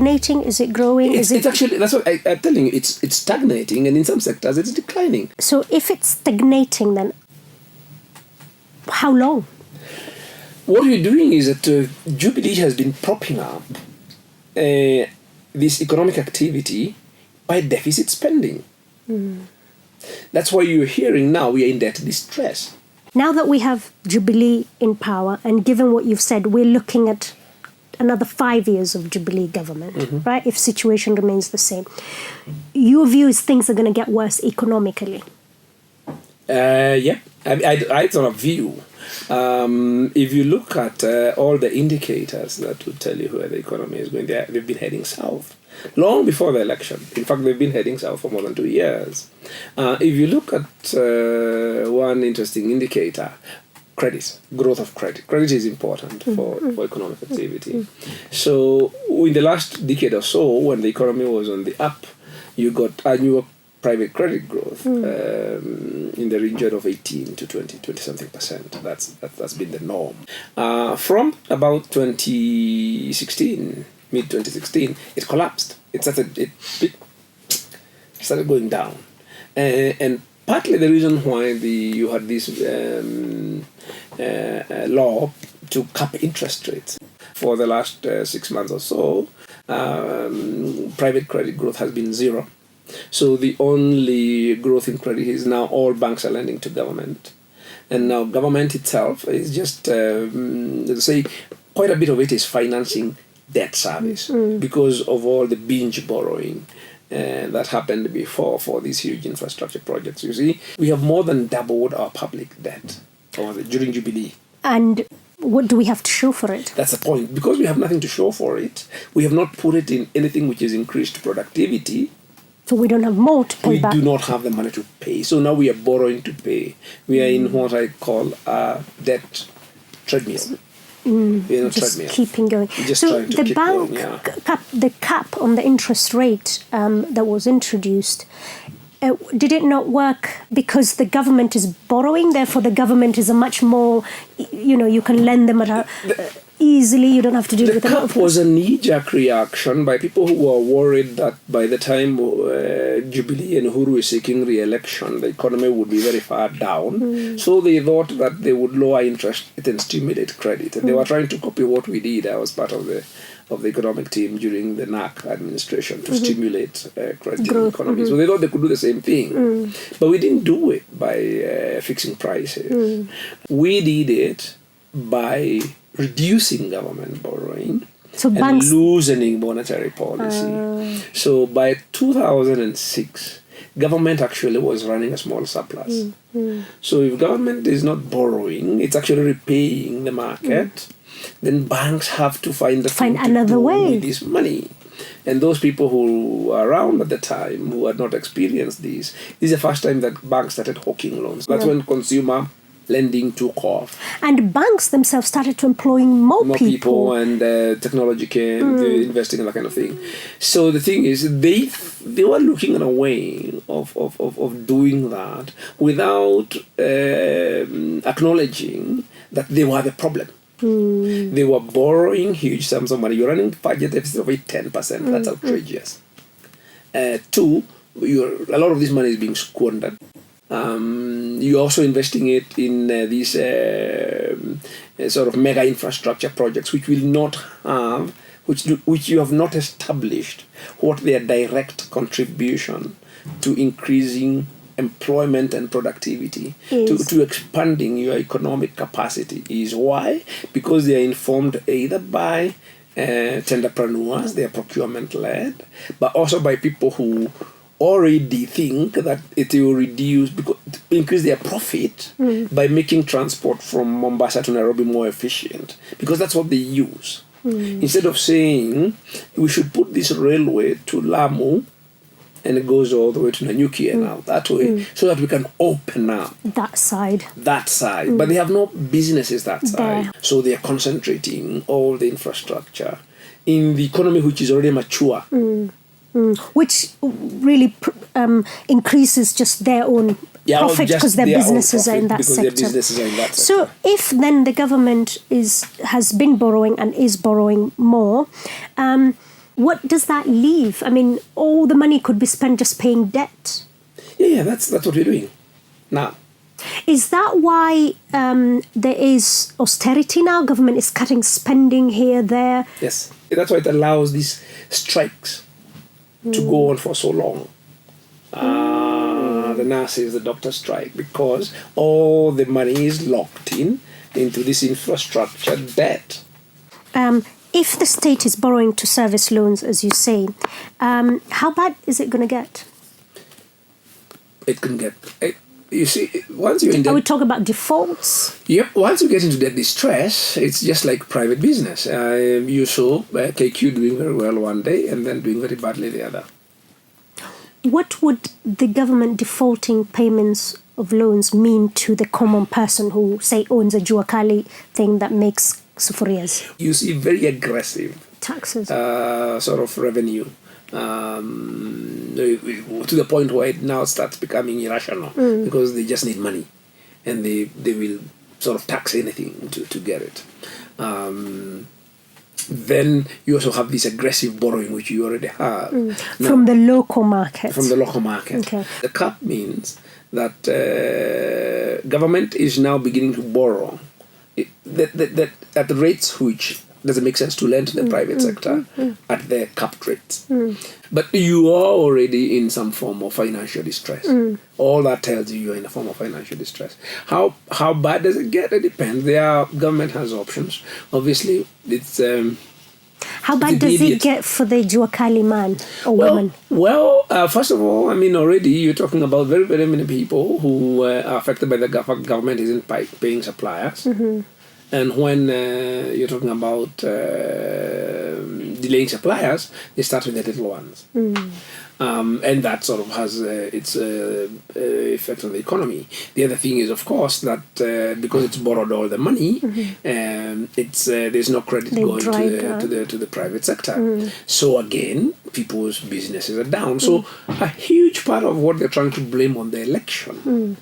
stagnating? Is it growing? It's actually, that's what I'm telling you, it's stagnating, and in some sectors it's declining. So if it's stagnating, then how long? What we're doing is that Jubilee has been propping up this economic activity by deficit spending. That's why you're hearing now we are in debt distress. Now that we have Jubilee in power, and given what you've said, we're looking at another 5 years of Jubilee government, right? If situation remains the same. Your view is things are going to get worse economically. Yeah, I sort of view. If you look at all the indicators that would tell you where the economy is going, they've been heading south long before the election. In fact, they've been heading south for more than 2 years. If you look at one interesting indicator, credit, growth of credit. Credit is important for economic activity. So in the last decade or so, when the economy was on the up, you got annual private credit growth in the region of 18 to 20-something percent. That's been the norm. From about 2016, mid-2016, it collapsed. It started going down. And partly the reason why you had this law to cap interest rates for the last 6 months or so, private credit growth has been zero. So the only growth in credit is now all banks are lending to government. And now government itself is just, let's say, quite a bit of it is financing debt service because of all the binge borrowing that happened before for these huge infrastructure projects. You see, we have more than doubled our public debt during Jubilee. And what do we have to show for it? That's the point. Because we have nothing to show for it, we have not put it in anything which is increased productivity. So we don't have more to pay back. We do not have the money to pay. So now we are borrowing to pay. We are in what I call a debt treadmill. Just treadmill. Keeping going. Just so trying to the keep bank going, yeah. the cap on the interest rate that was introduced, did it not work because the government is borrowing? Therefore, the government is a much more, you can lend them at easily. You don't have to deal with it. The cap was a knee-jerk reaction by people who were worried that by the time Jubilee and Uhuru is seeking re-election, the economy would be very far down. So they thought that they would lower interest rate and stimulate credit. And they were trying to copy what we did. I was part of the economic team during the NAC administration to stimulate credit in the economy. So they thought they could do the same thing. But we didn't do it by fixing prices. We did it by reducing government borrowing and loosening monetary policy. So by 2006, government actually was running a small surplus. So if government is not borrowing, it's actually repaying the market, then banks have to find another way with this money. And those people who were around at the time, who had not experienced this is the first time that banks started hawking loans. That's when consumer lending took off. And banks themselves started to employing more people. And technology came, investing in that kind of thing. So the thing is, they were looking at a way of doing that without acknowledging that they were the problem. They were borrowing huge sums of money. You're running budget deficit of 10%. That's outrageous. Two, a lot of this money is being squandered. You're also investing it in these sort of mega infrastructure projects, which will not have, which you have not established what their direct contribution to increasing employment and productivity, to expanding your economic capacity is. Why? Because they are informed either by tenderpreneurs, they are procurement-led, but also by people who already think that it will increase their profit by making transport from Mombasa to Nairobi more efficient, because that's what they use. Instead of saying we should put this railway to Lamu and it goes all the way to Nanyuki and out that way, so that we can open up that side. But they have no businesses that side. There. So they are concentrating all the infrastructure in the economy which is already mature. Which really increases just their own profit because their businesses are in that sector. So if then the government has been borrowing and is borrowing more, What does that leave? I mean, all the money could be spent just paying debt. Yeah, that's what we're doing now. Is that why there is austerity now? Government is cutting spending here, there. Yes, that's why it allows these strikes to go on for so long. The nurses, the doctors strike because all the money is locked into this infrastructure debt. If the state is borrowing to service loans, as you say, how bad is it going to get? It can get... You see, once you're in debt... Are we talking about defaults? Yep, once you get into debt distress, it's just like private business. You saw KQ doing very well one day and then doing very badly the other. What would the government defaulting payments of loans mean to the common person who, say, owns a juakali thing that makes sufurias? You see very aggressive taxes, sort of revenue. To the point where it now starts becoming irrational because they just need money and they will sort of tax anything to get it. Then you also have this aggressive borrowing, which you already have. Now, from the local market. From the local market. Okay. The cap means that government is now beginning to borrow at the rates which doesn't make sense to lend to the private sector at the capped rates. But you are already in some form of financial distress. All that tells you you're in a form of financial distress. How bad does it get? It depends. Government has options. Obviously, it's... how bad does it get for the juakali man or woman? Well, first of all, I mean, already you're talking about very, very many people who are affected by the government isn't paying suppliers. And when you're talking about delaying suppliers, they start with the little ones. And that sort of has its effect on the economy. The other thing is, of course, that because it's borrowed all the money, there's no credit going to the private sector. So again, people's businesses are down. So a huge part of what they're trying to blame on the election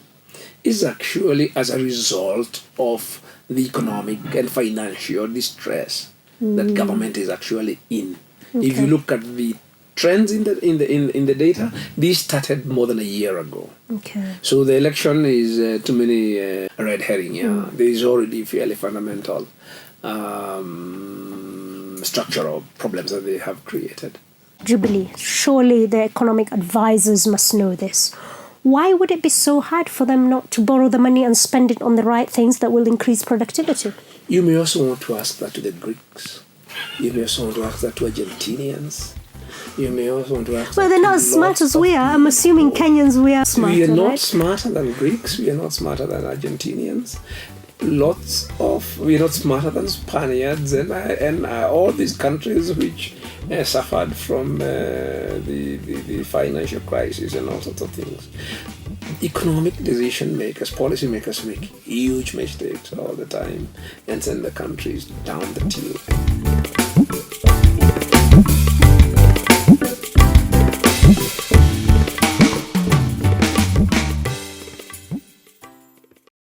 is actually as a result of the economic and financial distress that government is actually in. If you look at the trends in the data, these started more than a year ago. Okay. So the election is too many red herring. There is already fairly fundamental structural problems that they have created. Jubilee, surely the economic advisors must know this. Why would it be so hard for them not to borrow the money and spend it on the right things that will increase productivity? You may also want to ask that to the Greeks. You may also want to ask that to Argentinians. You may also want to ask well, they're not as smart as we are. I'm assuming Kenyans, we are smarter, we are not right? smarter than Greeks. We are not smarter than Argentinians. We are not smarter than Spaniards and all these countries which suffered from the financial crisis and all sorts of things. Economic decision makers, policy makers make huge mistakes all the time and send the countries down the tube.